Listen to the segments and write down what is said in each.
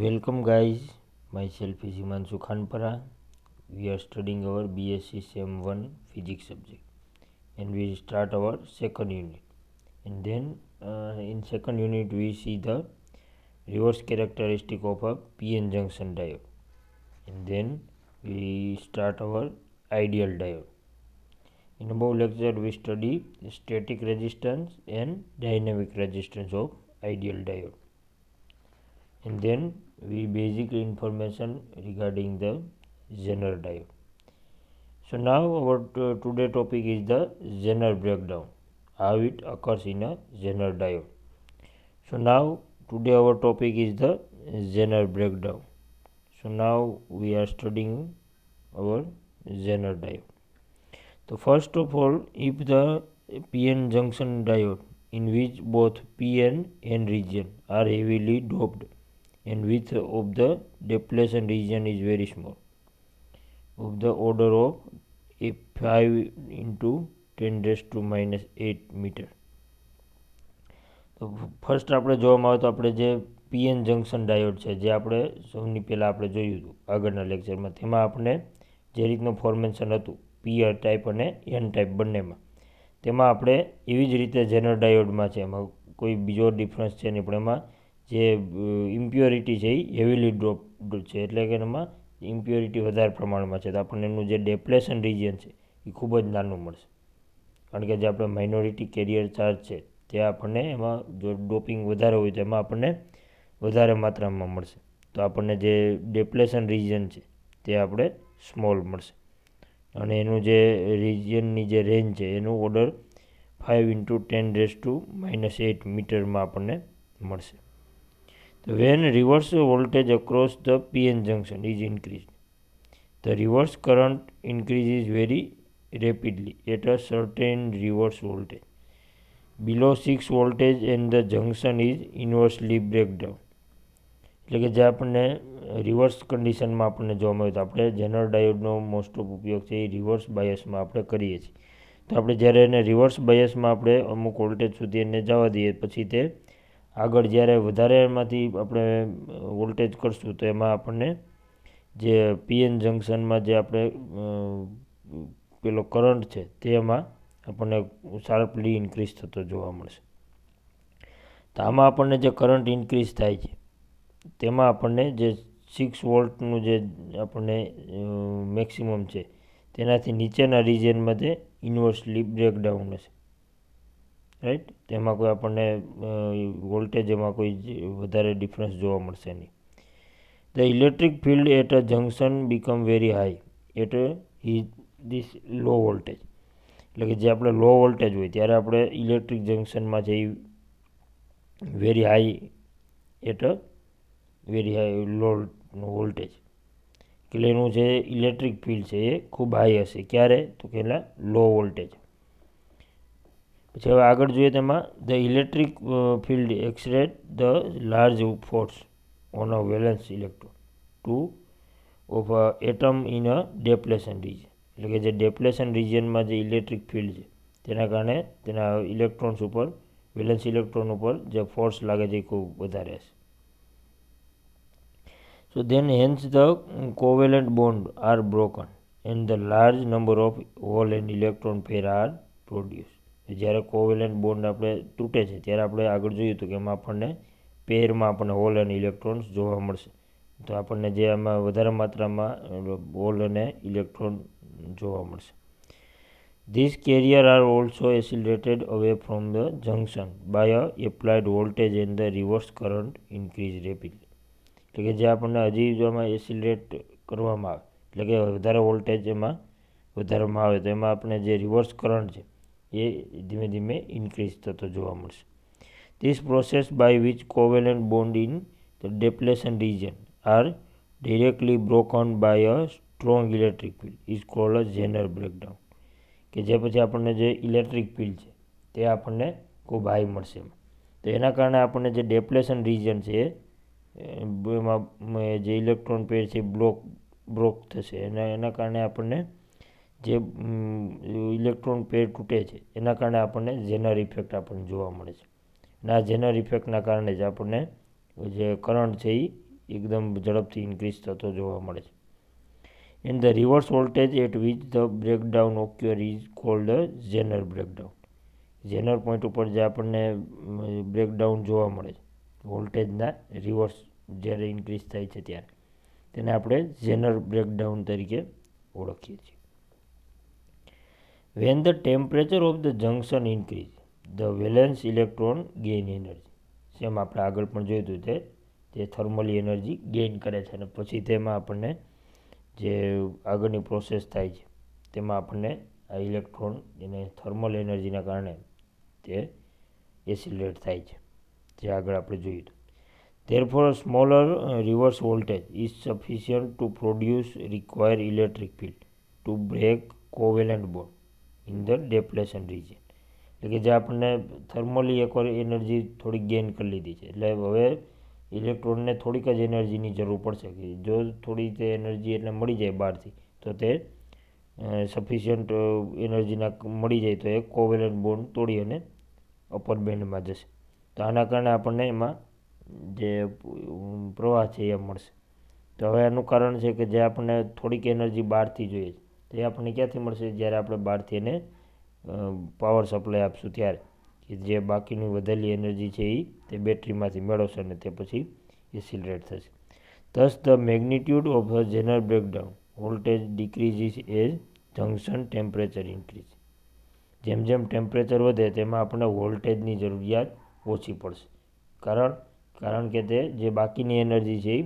Welcome guys, myself is Himanshu Khanpara. We are studying our BSc Sem 1 Physics subject and we start our second unit. And then in second unit we see the reverse characteristic of a PN junction diode. And then we start our ideal diode. In above lecture we study static resistance and dynamic resistance of ideal diode. And then we basic information regarding the Zener diode. So now our today topic is the Zener breakdown, how it occurs in a Zener diode. So now today our topic is the Zener breakdown. So now we are studying our Zener diode. So first of all, if the PN junction diode in which both PN and region are heavily doped and width of the depletion region is very small, of the order of 5 into 10 raised to minus 8 metre. તો first આપણે જોવામાં આવે તો આપણે જે PN junction diode છે જે આપણે સૌની પહેલાં આપણે જોયું હતું આગળના લેક્ચરમાં, તેમાં આપણે જે રીતનું ફોર્મેશન હતું પીઆર ટાઈપ અને એન ટાઈપ બંનેમાં, તેમાં આપણે એવી જ રીતે જેનર ડાયોડમાં છે, એમાં કોઈ બીજો ડિફરન્સ છે નહીં, પણ એમાં જે ઇમ્પ્યોરિટી છે એ હેવીલી ડ્રોપ છે, એટલે કે એમાં ઇમ્પ્યોરિટી વધારે પ્રમાણમાં છે, તો આપણને એનું જે ડેપ્લેશન રિજિયન છે એ ખૂબ જ નાનું મળશે, કારણ કે જે આપણે માઇનોરિટી કેરિયર ચાર્જ છે તે આપણને એમાં જો ડોપિંગ વધારે હોય તો એમાં આપણને વધારે માત્રામાં મળશે, તો આપણને જે ડેપ્લેશન રિજિયન છે તે આપણે સ્મોલ મળશે, અને એનું જે રિજિયનની જે રેન્જ છે એનું order 5 into 10 raised to minus 8 મીટરમાં આપણને મળશે. So when reverse voltage across the PN junction is increased, the reverse current increases very rapidly at a certain reverse voltage. Below 6 voltage and the junction is inversely breakdown. એટલે કે જે આપણને reverse કન્ડિશનમાં આપણને જોવા મળે, તો આપણે જેનર ડાયોડનો મોસ્ટ ઓફ ઉપયોગ છે એ રિવર્સ બાયસમાં આપણે કરીએ છીએ. તો આપણે જ્યારે એને રિવર્સ બાયસમાં આપણે અમુક વોલ્ટેજ સુધી એને જવા દઈએ, પછી તે આગળ જ્યારે વધારે એમાંથી આપણે વોલ્ટેજ કરશું તો એમાં આપણને જે પીએન જંકશનમાં જે આપણે પેલો કરંટ છે તેમાં આપણને શાર્પલી ઇન્ક્રીઝ થતો જોવા મળશે. તો આમાં આપણને જે કરંટ ઇન્ક્રીઝ થાય છે તેમાં આપણને જે 6 વોલ્ટનું જે આપણને મેક્સિમમ છે તેનાથી નીચેના રિજિયનમાં તે ઇન્વર્સલી બ્રેકડાઉન હશે, રાઈટ. તેમાં કોઈ આપણને વોલ્ટેજ એમાં કોઈ વધારે ડિફરન્સ જોવા મળશે નહીં. The electric field at a junction become very high at this low voltage, એટલે કે જે આપણે લો વોલ્ટેજ હોય ત્યારે આપણે ઇલેક્ટ્રિક જંકશનમાં છે એ very high at a very high low voltage, એટલે એનું જે ઇલેક્ટ્રિક ફિલ્ડ છે એ ખૂબ હાઈ હશે. ક્યારે? તો કે એના લો વોલ્ટેજ. પછી હવે આગળ જોઈએ તેમાં the electric field exert the large force on a valence electron to of atom in a depletion region, એટલે કે જે ડેપ્લેશન રિજિયનમાં જે ઇલેક્ટ્રિક ફિલ્ડ છે તેના કારણે તેના ઇલેક્ટ્રોન્સ ઉપર, વેલેન્સ ઇલેક્ટ્રોન ઉપર જે ફોર્સ લાગે છે એ ખૂબ વધારે હશે. So then hence the covalent bond are broken and the large number of hole and electron pair are produced. જ્યારે કોવેલેન્ટ બોન્ડ આપણે તૂટે છે ત્યારે આપણે આગળ જોયું હતું કે એમાં આપણને પેરમાં આપણને હોલ અને ઇલેક્ટ્રોન્સ જોવા મળશે, તો આપણને જે આમાં વધારે માત્રામાં હોલ અને ઇલેક્ટ્રોન જોવા મળશે. These carrier are also accelerated away from the junction by a applied voltage and the reverse current increase rapidly. એટલે કે જે આપણને હજી જો એમાં એસિલેટ કરવામાં આવે, એટલે કે વધારે વોલ્ટેજ એમાં વધારવામાં આવે તો એમાં આપણે જે રિવર્સ કરંટ છે એ ધીમે ધીમે ઇન્ક્રીઝ થતો જોવા મળશે. This process by which covalent bond in the depletion region are directly broken by a strong electric field is called a Zener breakdown, કે જે પછી આપણને જે ઇલેક્ટ્રિક ફિલ્ડ છે તે આપણને ખૂબ હાઈ મળશે એમાં, તો એના કારણે આપણને જે ડેપ્લેશન રિજિયન છે એમાં જે ઇલેક્ટ્રોન પેર છે બ્રોક થશે, એના કારણે આપણને જે ઇલેક્ટ્રોન પેર તૂટે છે એના કારણે આપણને જેનર ઇફેક્ટ આપણને જોવા મળે છે, અને આ જેનર ઇફેક્ટના કારણે જ આપણને જે કરંટ છે એ એકદમ ઝડપથી ઇન્ક્રીઝ થતો જોવા મળે છે. And the reverse voltage at which the breakdown occur is called Zener breakdown. Zener point ઉપર જે આપણને બ્રેકડાઉન જોવા મળે છે, વોલ્ટેજના રિવર્સ જ્યારે ઇન્ક્રીઝ થાય છે ત્યારે, તેને આપણે ઝેનર બ્રેકડાઉન તરીકે ઓળખીએ છીએ. When the temperature of the junction increase the valence electron gain energy. Same આપણે આગળ પણ જોયું હતું તે થર્મલી એનર્જી ગેઇન કરે છે અને પછી તેમાં આપણને જે આગળની પ્રોસેસ થાય છે તેમાં આપણને આ ઇલેક્ટ્રોન એને થર્મલ એનર્જીના કારણે તે એસિલેટ થાય છે, જે આગળ આપણે જોયું હતું. Therefore, a smaller reverse voltage is sufficient to produce required electric field to break covalent bond in the depletion region. એટલે કે જે આપણને થર્મલી એકવાર એનર્જી થોડીક ગેઇન કરી લીધી છે, એટલે હવે ઇલેક્ટ્રોનને થોડીક જ એનર્જીની જરૂર પડશે. કે જો થોડી તે એનર્જી એટલે મળી જાય બહારથી, તો તે સફિશિયન્ટ એનર્જીના મળી જાય તો એ કોવેલન્ટ બોન્ડ તોડી અને અપર બેન્ડમાં જશે. તો આના કારણે આપણને એમાં જે પ્રવાહ છે એ મળશે. તો હવે એનું કારણ છે કે જે આપણને થોડીક એનર્જી બહારથી જોઈએ છે, તે આપણને ક્યાંથી મળશે? જ્યારે આપણે બહારથી એને પાવર સપ્લાય આપશું ત્યારે, કે જે બાકીની વધેલી એનર્જી છે એ તે બેટરીમાંથી મેળવશે અને તે પછી એસિલરેટ થશે. Thus, the magnitude of a Zener breakdown voltage decreases as junction temperature increase. જેમ જેમ ટેમ્પરેચર વધે તેમાં આપણને વોલ્ટેજની જરૂરિયાત ઓછી પડશે. કારણ કે તે જે બાકીની એનર્જી છે એ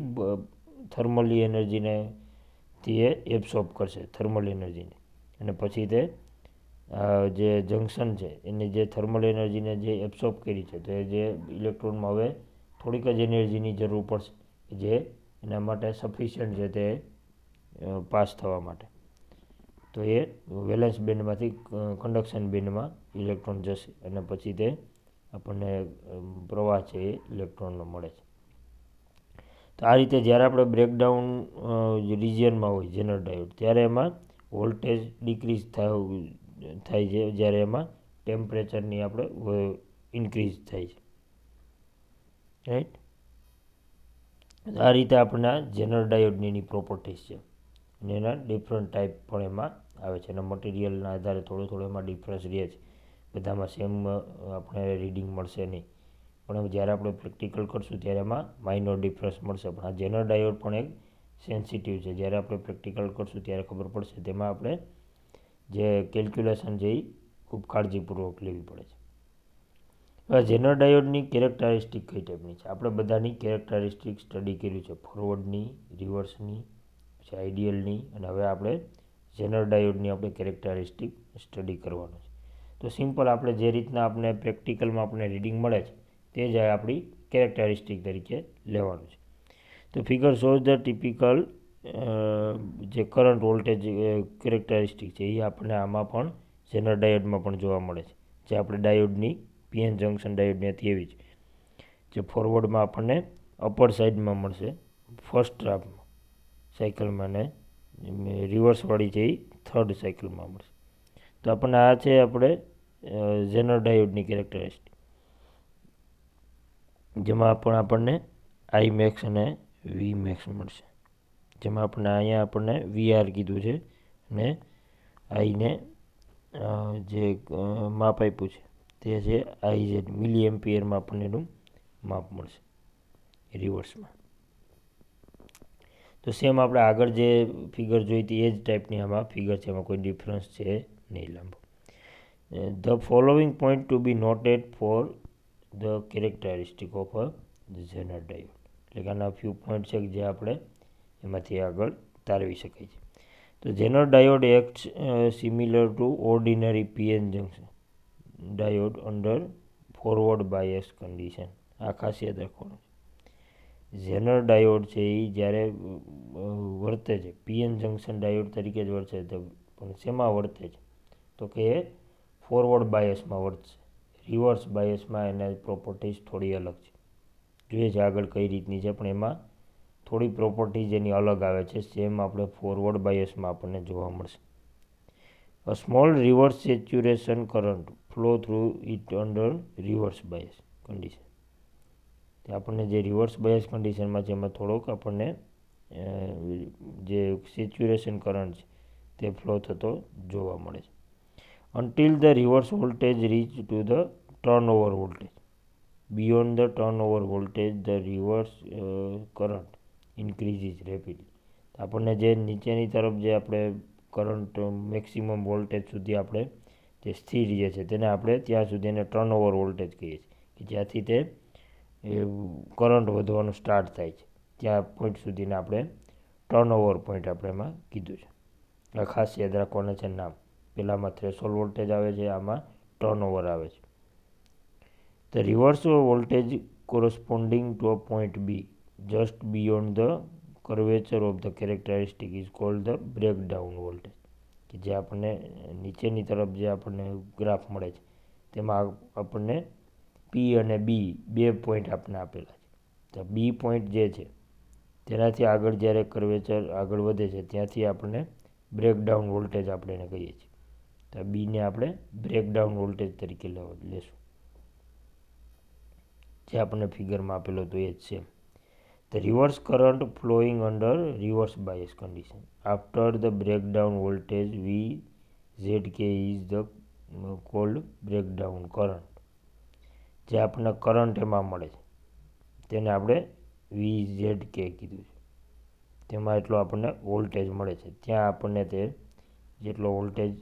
થર્મલી એનર્જીને તે એબ્સોર્બ કરશે, થર્મલ એનર્જીને, અને પછી તે જે જંક્શન છે એને જે થર્મલ એનર્જીને જે એબ્સોર્બ કરી છે, તો એ જે ઇલેક્ટ્રોનમાં હવે થોડીક જ એનર્જીની જરૂર પડશે જે એના માટે સફિશિયન્ટ છે તે પાસ થવા માટે. તો એ વેલેન્સ બેન્ડમાંથી કન્ડક્શન બેન્ડમાં ઇલેક્ટ્રોન જશે અને પછી તે આપણને પ્રવાહ છે એ ઇલેક્ટ્રોનનો મળે છે. તો આ રીતે જ્યારે આપણે બ્રેકડાઉન રિજિયનમાં હોય ઝેનર ડાયોડ, ત્યારે એમાં વોલ્ટેજ ડિક્રીઝ થાય છે જ્યારે એમાં ટેમ્પરેચરની આપણે ઇન્ક્રીઝ થાય છે. રાઈટ. આ રીતે આપણને ઝેનર ડાયોડની એની પ્રોપર્ટીઝ છે અને એના ડિફરન્ટ ટાઈપ પણ એમાં આવે છે. એના મટીરિયલના આધારે થોડો એમાં ડિફરન્સ રહે છે. બધામાં સેમ આપણે રીડિંગ મળશે નહીં, પણ જ્યારે આપણે પ્રેક્ટિકલ કરશું ત્યારે એમાં માઇનોર ડિફરન્સ મળશે. પણ આ ઝેનર ડાયોડ પણ એક સેન્સિટિવ છે. જ્યારે આપણે પ્રેક્ટિકલ કરશું ત્યારે ખબર પડશે. તેમાં આપણે જે કેલ્ક્યુલેશન છે એ ખૂબ કાળજીપૂર્વક લેવી પડે છે. હવે ઝેનર ડાયોડની કેરેક્ટરિસ્ટિક કઈ ટાઈપની છે? આપણે બધાની કેરેક્ટરિસ્ટિક સ્ટડી કર્યું છે, ફોરવર્ડની, રિવર્સની, પછી આઈડિયલની, અને હવે આપણે ઝેનર ડાયોડની આપણે કેરેક્ટરિસ્ટિક સ્ટડી કરવાનું છે. તો સિમ્પલ આપણે જે રીતના આપણે પ્રેક્ટિકલમાં આપણે રીડિંગ મળે છે તે જ આપણી કેરેક્ટરિસ્ટિક તરીકે લેવાનું છે. તો ફિગર શોઝ ધ ટિપિકલ જે કરંટ વોલ્ટેજ કેરેક્ટરિસ્ટિક છે એ આપણને આમાં પણ ઝેનર ડાયોડમાં પણ જોવા મળે છે. જે આપણે ડાયોડની પીએન જંક્શન ડાયોડની હતી એવી જ, જે ફોરવર્ડમાં આપણને અપર સાઈડમાં મળશે ફર્સ્ટ હાફમાં સાયકલમાં, ને રિવર્સવાળી છે એ થર્ડ સાયકલમાં મળશે. તો આપણને આ છે આપણે ઝેનર ડાયોડની કેરેક્ટરિસ્ટિક, જેમાં પણ આપણને આઈ મેક્સ અને વી મેક્સ મળશે. જેમાં અહીંયા આપણને વીઆર કીધું છે અને આઈને જે માપ આપ્યું છે તે છે આઈઝેડ, મિલી એમ્પિયરમાં આપણને એનું માપ મળશે રિવર્સમાં. તો સેમ આપણે આગળ જે ફિગર જોઈ હતી એ જ ટાઈપની આમાં ફિગર છે, એમાં કોઈ ડિફરન્સ છે નહીં લાંબો. The following point to be noted for the characteristic of a Zener diode. એટલે કે આના ફ્યુ પોઈન્ટ છે જે આપણે એમાંથી આગળ તારવી શકાય છે. તો Zener diode act similar to ordinary PN junction diode under forward bias condition. આ ખાસિયત રાખવાનું છે. ઝેનર ડાયોડ છે એ જ્યારે વર્તે છે પીએન જંક્શન ડાયોડ તરીકે જ વર્તે છે, પણ શેમાં વર્તે છે? તો કે એ ફોરવર્ડ બાયસમાં વર્તશે. રિવર્સ બાયસમાં એના પ્રોપર્ટીઝ થોડી અલગ છે. જોઈએ છે આગળ કઈ રીતની છે, પણ એમાં થોડી પ્રોપર્ટીઝ એની અલગ આવે છે. સેમ આપણે ફોરવર્ડ બાયસમાં આપણને જોવા મળશે. A small reverse saturation current flow through it under reverse bias condition. તે આપણને જે રિવર્સ બાયસ કન્ડિશનમાં છે એમાં થોડોક આપણને જે સેચ્યુરેશન કરંટ છે તે ફ્લો થતો જોવા મળે છે. until the reverse voltage reach to the turnover voltage. Beyond the turnover voltage, the reverse current increases rapidly. આપણને જે નીચેની તરફ જે આપણે કરંટ મેક્સિમમ વોલ્ટેજ સુધી આપણે જે સ્થિર રહે છે તેને આપણે ત્યાં સુધી એને ટર્નઓવર વોલ્ટેજ કહીએ છીએ, કે જ્યાંથી તે કરંટ વધવાનું સ્ટાર્ટ થાય છે ત્યાં પોઈન્ટ સુધીને આપણે ટર્નઓવર પોઈન્ટ આપણે એમાં કીધું છે. આ ખાસ યાદ રાખવાના છે નામ. પહેલામાં થ્રેશોલ્ડ વોલ્ટેજ આવે છે, આમાં ટર્નઓવર આવે છે. The reverse voltage corresponding to a point B just beyond the curvature of the characteristic is called the breakdown voltage. કે જે આપણને નીચેની તરફ જે આપણને ગ્રાફ મળે છે તેમાં આપણને પી અને બી બે પોઈન્ટ આપણને આપેલા છે. તો બી પોઈન્ટ જે છે તેનાથી આગળ જ્યારે કર્વેચર આગળ વધે છે ત્યાંથી આપણને બ્રેકડાઉન વોલ્ટેજ આપણે એને કહીએ છીએ. તો બીને આપણે બ્રેકડાઉન વોલ્ટેજ તરીકે લેશું, જે આપણને ફિગરમાં આપેલો તો એ જ છે. The reverse current flowing under reverse bias condition after the breakdown voltage VZK is the called breakdown current. જે આપણને કરંટ એમાં મળે છે તેને આપણે VZK કીધું છે. તેમાં એટલો આપણને વોલ્ટેજ મળે છે, ત્યાં આપણને તે જેટલો વોલ્ટેજ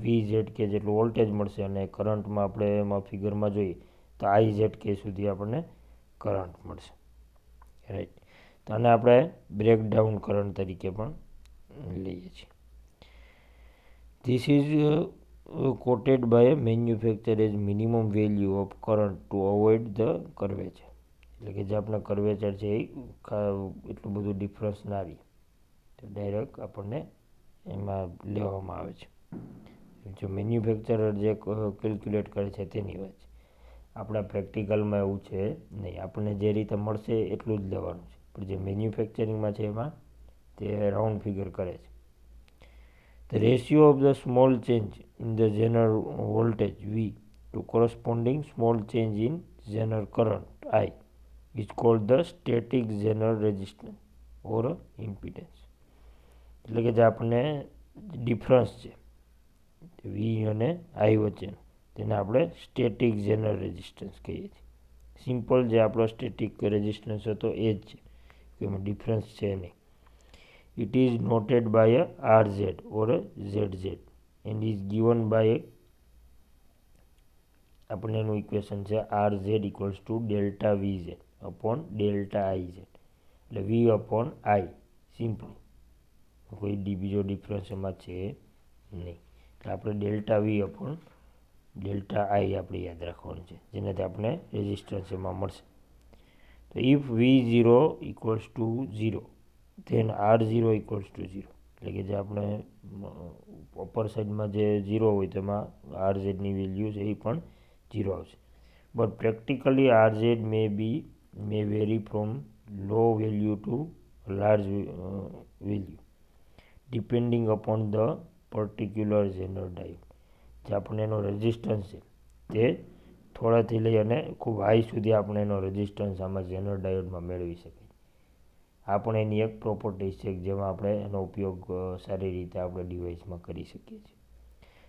VZK જેટલો વોલ્ટેજ મળશે અને કરંટમાં આપણે એમાં ફિગરમાં જોઈએ તો IZK સુધી આપણને કરંટ મળશે. રાઈટ. તો આને આપણે બ્રેકડાઉન કરંટ તરીકે પણ લઈએ છીએ. This is quoted by a manufacturer as minimum value of current to avoid the curvature. એટલે કે જે આપણે કર્વેચર છે એ એટલું બધું ડિફરન્સ ના આવી તો ડાયરેક્ટ આપણને એમાં લેવામાં આવે છે. જો મેન્યુફેક્ચરર જે કેલ્ક્યુલેટ કરે છે તેની વાત છે. આપણા પ્રેક્ટિકલમાં એવું છે નહીં, આપણને જે રીતે મળશે એટલું જ લેવાનું છે, પણ જે મેન્યુફેક્ચરિંગમાં છે એમાં તે રાઉન્ડ ફિગર કરે છે. The ratio of the small change in the general voltage V to corresponding small change in general current I is called the static general resistance or impedance. એટલે કે જે આપણને ડિફરન્સ છે વી અને આઈ વચ્ચેનો તેને આપણે સ્ટેટિક જનરલ રેઝિસ્ટન્સ કહીએ છીએ. સિમ્પલ જે આપણો સ્ટેટિક રેઝિસ્ટન્સ હતો એ જ છે, એમાં ડિફરન્સ છે નહીં. It is noted by a RZ or a ZZ and is given by આપણને એનું ઇક્વેશન છે RZ equals to delta VZ upon delta IZ, એટલે V અપોન I સિમ્પલી, કોઈ બીજો ડિફરન્સ એમાં છે નહીં. એટલે આપણે delta V upon delta I આપણે યાદ રાખવાનું છે, જેનાથી આપણે રેઝિસ્ટન્સ એમાં મળશે. તો if V0 equals to 0 then R0 equals to 0, એટલે કે જે આપણે અપર સાઈડમાં જે 0 હોય તેમાં RZની વેલ્યુ છે એ પણ 0 આવશે. But practically RZ may vary from low value to large value depending upon the particular general diode. જે આપણે એનો રેઝિસ્ટન્સ છે તે થોડાથી લઈ અને ખૂબ હાઈ સુધી આપણે એનો રેઝિસ્ટન્સ આમાં જેનરલ ડાયોડમાં મેળવી શકીએ. આ પણ એની એક પ્રોપર્ટી છે જેમાં આપણે એનો ઉપયોગ સારી રીતે આપણે ડિવાઇસમાં કરી શકીએ છીએ.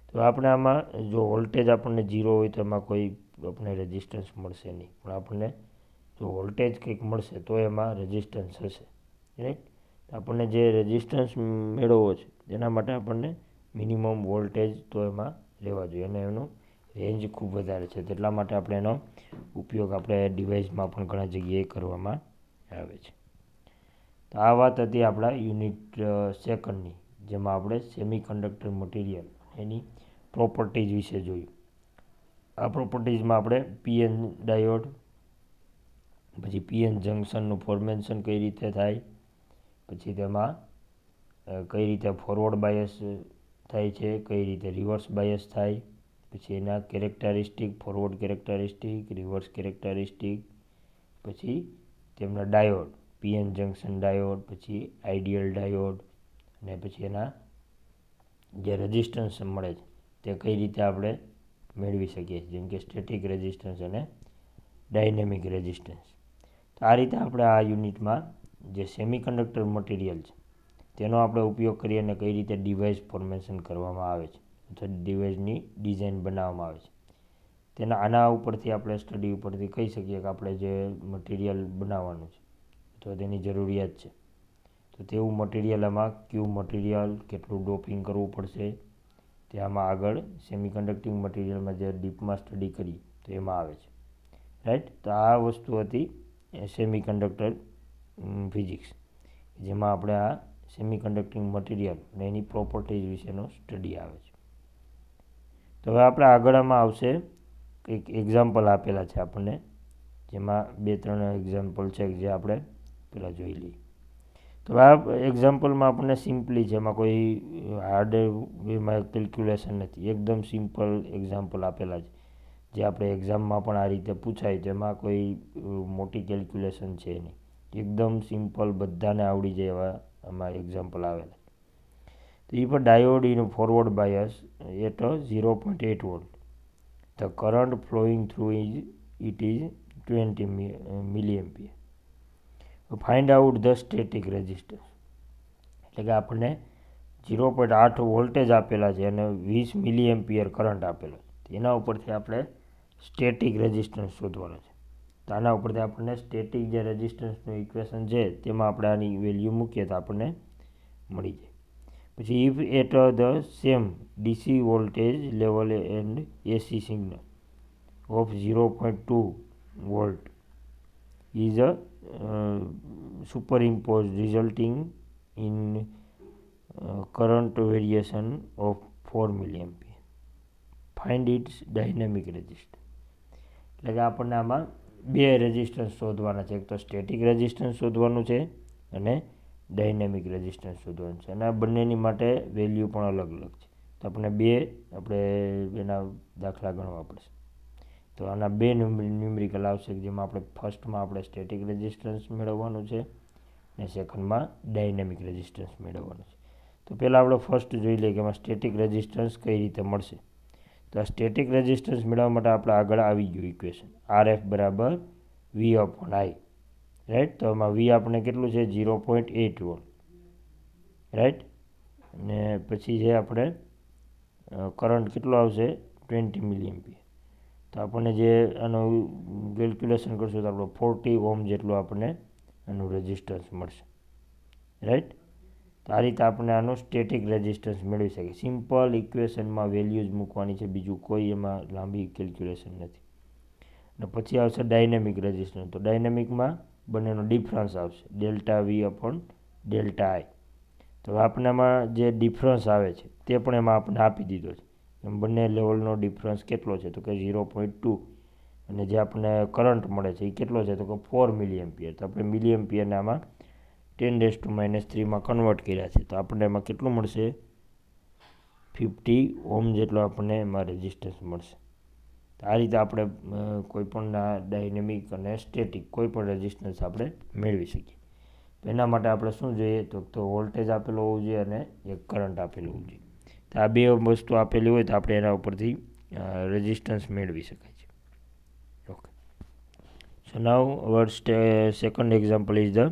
તો આપણે આમાં જો વોલ્ટેજ આપણને 0 હોય તો એમાં કોઈ આપણે રેઝિસ્ટન્સ મળશે નહીં, પણ આપણને જો વોલ્ટેજ કંઈક મળશે તો એમાં રેઝિસ્ટન્સ હશે. રાઈટ. આપણને જે રેઝિસ્ટન્સ મેળવવો છે તેના માટે આપણને મિનિમમ વોલ્ટેજ તો એમાં લેવા જોઈએ અને એનું રેન્જ ખૂબ વધારે છે, તેટલા માટે આપણે એનો ઉપયોગ આપણે ડિવાઇસમાં પણ ઘણા જગ્યાએ કરવામાં આવે છે. તો આ વાત હતી આપણા યુનિટ સેકન્ડની, જેમાં આપણે સેમિકન્ડક્ટર મટીરિયલ એની પ્રોપર્ટીઝ વિશે જોયું. આ પ્રોપર્ટીઝમાં આપણે પીએન ડાયોડ, પછી પીએન જંકશનનું ફોર્મેશન કઈ રીતે થાય, પછી તેમાં કઈ રીતે ફોરવર્ડ બાયસ થાય છે, કઈ રીતે રિવર્સ બાયસ થાય, પછી એના characteristic, forward characteristic, reverse characteristic, પછી તેમના ડાયોડ, પીએન જંકશન ડાયોડ, પછી આઈડિયલ ડાયોડ, અને પછી એના જે રેઝિસ્ટન્સ મળે છે તે કઈ રીતે આપણે મેળવી શકીએ છીએ, જેમ કે સ્ટેટિક રેઝિસ્ટન્સ અને ડાયનેમિક રેઝિસ્ટન્સ. તો આ રીતે આપણે આ યુનિટમાં જે સેમિકન્ડક્ટર મટીરિયલ છે તેનો આપણે ઉપયોગ કરી અને કઈ રીતે ડિવાઇસ ફોર્મેશન કરવામાં આવે છે અથવા ડિવાઇસની ડિઝાઇન બનાવવામાં આવે છે તેના આના ઉપરથી આપણે સ્ટડી ઉપરથી કહી શકીએ કે આપણે જે મટીરિયલ બનાવવાનું છે અથવા તેની જરૂરિયાત છે તો તેવું મટીરિયલ આમાં કયું મટીરિયલ કેટલું ડોપિંગ કરવું પડશે તે આમાં આગળ સેમિકન્ડક્ટિંગ મટીરિયલમાં જે ડીપમાં સ્ટડી કરી તો એમાં આવે છે, રાઈટ. તો આ વસ્તુ હતી સેમિકન્ડક્ટર ફિઝિક્સ, જેમાં આપણે આ સેમિકન્ડક્ટિંગ મટીરિયલ અને એની પ્રોપર્ટીઝ વિશેનો સ્ટડી આવે છે. તો હવે આપણે આગળ આમાં આવશે કંઈક એક્ઝામ્પલ આપેલા છે આપણને, જેમાં 2-3 એક્ઝામ્પલ છે જે આપણે પહેલાં જોઈ લઈએ. તો આ એક્ઝામ્પલમાં આપણને સિમ્પલી છે, એમાં કોઈ હાર્ડ એમાં કેલ્ક્યુલેશન નથી, એકદમ સિમ્પલ એક્ઝામ્પલ આપેલા છે જે આપણે એક્ઝામમાં પણ આ રીતે પૂછાય તો એમાં કોઈ મોટી કેલ્ક્યુલેશન છે નહીં, એકદમ સિમ્પલ બધાને આવડી જાય એવા આમાં એક્ઝામ્પલ આવેલા. તો એ પણ diode in forward bias at 0.8 volt, the current flowing through it is 20 milliampere. Find out the static resistance, એટલે કે આપણને 0.8 વોલ્ટેજ આપેલા છે અને 20 મિલીએમ્પિયર કરંટ આપેલો છે. એના ઉપરથી આપણે સ્ટેટિક રેઝિસ્ટન્સ શોધવાનો છે. તો આના ઉપરથી આપણને સ્ટેટિક જે રેઝિસ્ટન્સનું ઇક્વેશન છે તેમાં આપણે આની વેલ્યુ મૂકીએ તો આપણને મળી જાય. પછી if at the same DC voltage level and AC signal of 0.2 volt is superimposed resulting in current variation of 4 milliampere. Find its dynamic resistance. એટલે કે આપણને આમાં બે રેઝિસ્ટન્સ શોધવાના છે, એક તો સ્ટેટિક રેઝિસ્ટન્સ શોધવાનું છે અને ડાયનેમિક રેઝિસ્ટન્સ શોધવાનું છે, અને આ બંનેની માટે વેલ્યુ પણ અલગ અલગ છે. તો આપણે એના દાખલા ગણવા પડશે. તો આના બે ન્યુમેરિકલ આવશે, જેમાં આપણે ફર્સ્ટમાં આપણે સ્ટેટિક રેઝિસ્ટન્સ મેળવવાનું છે અને સેકન્ડમાં ડાયનેમિક રેઝિસ્ટન્સ મેળવવાનું છે. તો પહેલાં આપણે ફર્સ્ટ જોઈ લઈએ કે એમાં સ્ટેટિક રેઝિસ્ટન્સ કઈ રીતે મળશે. તો આ સ્ટેટિક રેઝિસ્ટન્સ મેળવવા માટે આપણે આગળ આવી ગયું ઇક્વેશન RF બરાબર V/I, રાઈટ. તો એમાં V આપણે કેટલું છે 0.8 વોલ્ટ, રાઈટ. અને પછી છે આપણે કરંટ કેટલો આવશે 20 મિલીએમ્પિયર. તો આપણને જે આનું કેલ્ક્યુલેશન કરશું તો આપણો 40 ઓહ્મ જેટલું આપણને આનું રેઝિસ્ટન્સ મળશે, રાઈટ. તો આ રીતે આપણે આનું સ્ટેટિક રેઝિસ્ટન્સ મેળવી શકીએ. સિમ્પલ ઇક્વેશનમાં વેલ્યુઝ મૂકવાની છે, બીજું કોઈ એમાં લાંબી કેલ્ક્યુલેશન નથી. અને પછી આવશે ડાયનેમિક રેઝિસ્ટન્સ. તો ડાયનેમિકમાં બંનેનો ડિફરન્સ આવશે ΔV/ΔI. તો આપણે આમાં જે ડિફરન્સ આવે છે તે પણ એમાં આપણે આપી દીધો છે. એમ બંને લેવલનો ડિફરન્સ કેટલો છે તો કે 0.2, અને જે આપણને કરંટ મળે છે એ કેટલો છે તો કે 4 મિલીએમ્પિયર. તો આપણે મિલીએમ્પિયરને આમાં 10⁻³ કન્વર્ટ કર્યા છે, તો આપણને એમાં કેટલું મળશે 50 ઓહ્મ જેટલો આપણને એમાં રેઝિસ્ટન્સ મળશે. આ રીતે આપણે કોઈપણ ડાયનેમિક અને સ્ટેટિક કોઈપણ રેઝિસ્ટન્સ આપણે મેળવી શકીએ. તો એના માટે આપણે શું જોઈએ તો વોલ્ટેજ આપેલો હોવું જોઈએ અને એક કરંટ આપેલો હોવું જોઈએ. તો આ બે વસ્તુ આપેલી હોય તો આપણે એના ઉપરથી રેઝિસ્ટન્સ મેળવી શકાય છે. Okay. So now our second example is the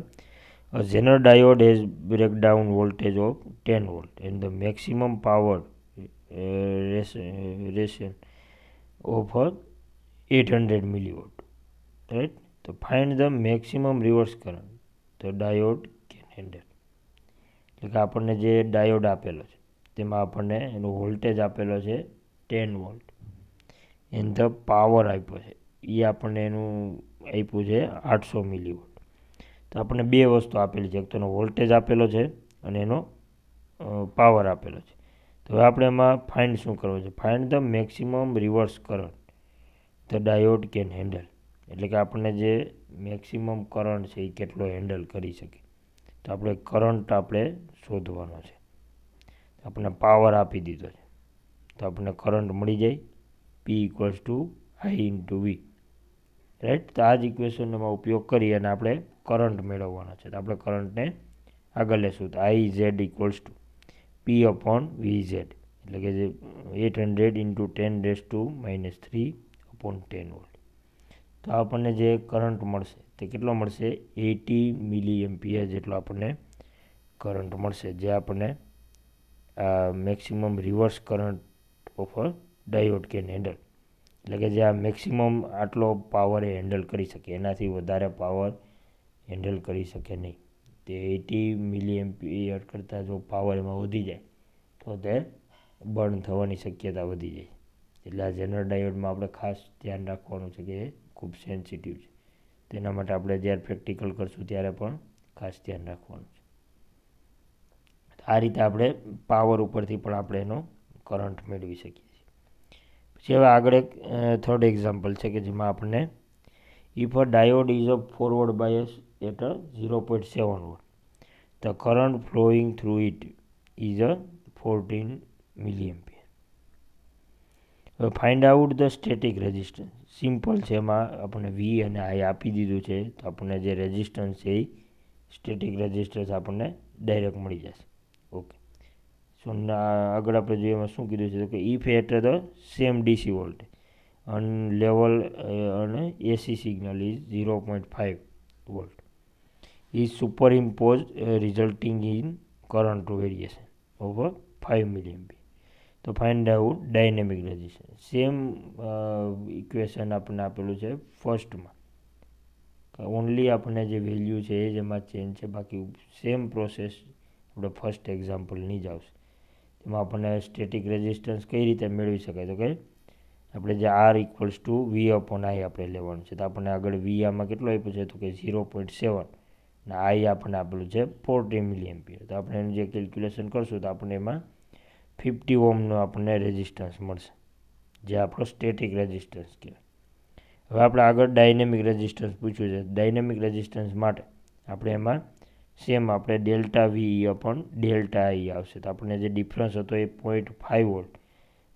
a Zener diode has breakdown voltage of 10 volt and the maximum power ration of 800 milliwatt, right. તો find the maximum reverse current the diode can handle. એટલે કે આપણને જે diode આપેલો છે તેમાં આપણને એનો વોલ્ટેજ આપેલો છે 10 વોલ્ટ એન્ડ ધ પાવર આપ્યો છે એ આપણને એનું આપ્યું છે 800 મિલીવોટ. તો આપણને બે વસ્તુ આપેલી છે, એક તો એનો વોલ્ટેજ આપેલો છે અને એનો પાવર આપેલો છે. તો હવે આપણે એમાં ફાઇન્ડ શું કરવું છે, find the maximum reverse current the diode can handle. એટલે કે આપણને જે મેક્સિમમ કરંટ છે એ કેટલો હેન્ડલ કરી શકે. તો આપણે કરંટ આપણે શોધવાનો છે. આપણને પાવર આપી દીધો છે તો આપણને કરંટ મળી જાય P = I × V, રાઈટ. તો આ જ ઇક્વેશનનો ઉપયોગ કરી અને આપણે કરંટ મેળવવાનો છે. તો આપણે કરંટને આગળ લેશું તો IZ = P/VZ, એટલે કે જે 800 × 10⁻³ / 10 વોલ્ટ. તો આપણને જે કરંટ મળશે તે કેટલો મળશે 80 મિલી એમ્પિયર જેટલો આપણને કરંટ મળશે, જે આપણને maximum reverse current of a diode can handle, એટલે કે જે આ મેક્સિમમ આટલો પાવર એ હેન્ડલ કરી શકે, એનાથી વધારે પાવર હેન્ડલ કરી શકે નહીં. તે 80 મિલી એમ્પિયર કરતાં જો પાવર એમાં વધી જાય તો તે બર્ન થવાની શક્યતા વધી જાય. એટલે આ જનરલ ડાયોડમાં આપણે ખાસ ધ્યાન રાખવાનું છે કે એ ખૂબ સેન્સિટિવ છે. તેના માટે આપણે જ્યારે પ્રેક્ટિકલ કરશું ત્યારે પણ ખાસ ધ્યાન રાખવાનું છે. આ રીતે આપણે પાવર ઉપરથી પણ આપણે એનો કરંટ મેળવી શકીએ છીએ. પછી હવે આગળ એક થર્ડ એક્ઝામ્પલ છે કે જેમાં આપણને if a diode is a forward bias at a 0.7 volt, the current flowing through it is a 14 milli ampere. હવે find out the static resistance. Simple છે, એમાં આપણને વી અને આઈ આપી દીધું છે, તો આપણને જે રેઝિસ્ટન્સ છે એ સ્ટેટિક રેઝિસ્ટન્સ આપણને ડાયરેક્ટ મળી જશે. ઓકે, સો આગળ આપણે જોઈએ એમાં શું કીધું છે કે if at the same DC voltage level અને AC signal is 0.5 volt is superimpose resulting in current variation over 5 milli ampere. તો find out dynamic resistance. Same equation આપણને આપેલું છે ફર્સ્ટમાં, ઓનલી આપણને જે વેલ્યુ છે એ જ એમાં ચેન્જ છે, બાકી સેમ પ્રોસેસ આપણે ફર્સ્ટ એક્ઝામ્પલની જ આવશે. તેમાં આપણને સ્ટેટિક રેઝિસ્ટન્સ કઈ રીતે મેળવી શકાય, તો કે આપણે જે R equals to V upon I આપણે લેવાનું છે. તો આપણને આગળ વી આમાં કેટલો આપ્યો છે, તો કે 0.7 અને આઈ આપણને આપેલું છે 40 મિલી એમ્પિયર. તો આપણે એનું જે કેલ્ક્યુલેશન કરશું તો આપણને એમાં 50 ઓમનો આપણને રેઝિસ્ટન્સ મળશે, જે આપણો સ્ટેટિક રેઝિસ્ટન્સ કહેવાય. હવે આપણે આગળ ડાયનેમિક રેઝિસ્ટન્સ પૂછ્યું છે. ડાયનેમિક રેઝિસ્ટન્સ માટે આપણે એમાં સેમ આપણે ડેલ્ટા વી અપોન ડેલ્ટા આઈ આવશે. તો આપણને જે ડિફરન્સ હતો એ 0.5 વોલ્ટ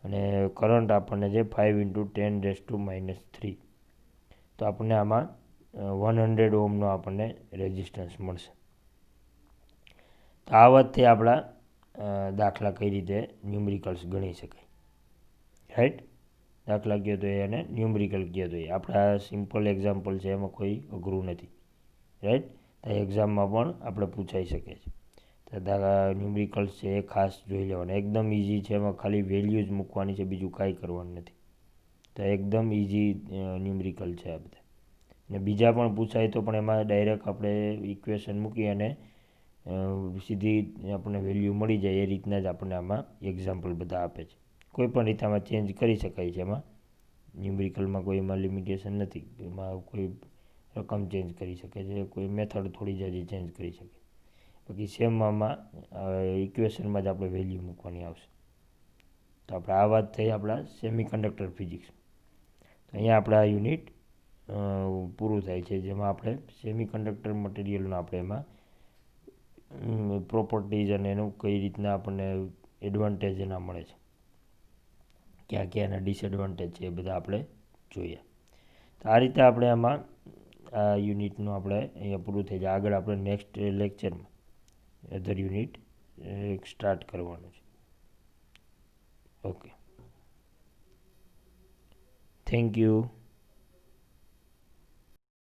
અને કરંટ આપણને જે 5 × 10⁻³ તો આપણને આમાં 100 ઓમનો આપણને રેઝિસ્ટન્સ મળશે. તો આ વાતથી આપણા દાખલા કઈ રીતે ન્યુમેરિકલ્સ ગણી શકાય, રાઈટ. દાખલા કહો તો એને ન્યુમેરિકલ કહો તો એ આપણા સિમ્પલ એક્ઝામ્પલ છે, એમાં કોઈ અઘરું નથી, રાઈટ. તો એક્ઝામમાં પણ આપણે પૂછાઈ શકે છે. તો ન્યુમેરિકલ્સ છે એ ખાસ જોઈ લેવાના, એકદમ ઇઝી છે, એમાં ખાલી વેલ્યુ જ મૂકવાની છે, બીજું કાંઈ કરવાનું નથી. તો એકદમ ઇઝી ન્યુમેરિકલ છે આ બધા. ને બીજા પણ પૂછાય તો પણ એમાં ડાયરેક્ટ આપણે ઇક્વેશન મૂકી અને સીધી આપણને વેલ્યુ મળી જાય એ રીતના જ આપણને આમાં એક્ઝામ્પલ બધા આપે છે. કોઈ પણ રીતે આમાં ચેન્જ કરી શકાય છે, એમાં ન્યુમેરિકલમાં કોઈ એમાં લિમિટેશન નથી. એમાં કોઈ રકમ ચેન્જ કરી શકે છે, કોઈ મેથડ થોડી જ હજી ચેન્જ કરી શકે. બાકી સેમ આમાં ઇક્વેશનમાં જ આપણે વેલ્યુ મૂકવાની આવશે. તો આપણે આ વાત થઈ આપણા સેમિકન્ડક્ટર ફિઝિક્સ. તો અહીંયા આપણે આ યુનિટ પૂરું થાય છે, જેમાં આપણે સેમિકન્ડક્ટર મટીરિયલનો આપણે એમાં પ્રોપર્ટીઝ અને એનું કઈ રીતના આપણને એડવાન્ટેજ એના મળે છે, ક્યાં ક્યાં એના ડિસએડવાન્ટેજ છે, એ બધા આપણે જોઈએ. તો આ રીતે આપણે આમાં આ યુનિટનું આપણે અહીંયા પૂરું થઈ જાય. આગળ આપણે નેક્સ્ટ લેક્ચરમાં અધર યુનિટ સ્ટાર્ટ કરવાનું છે. Okay, thank you.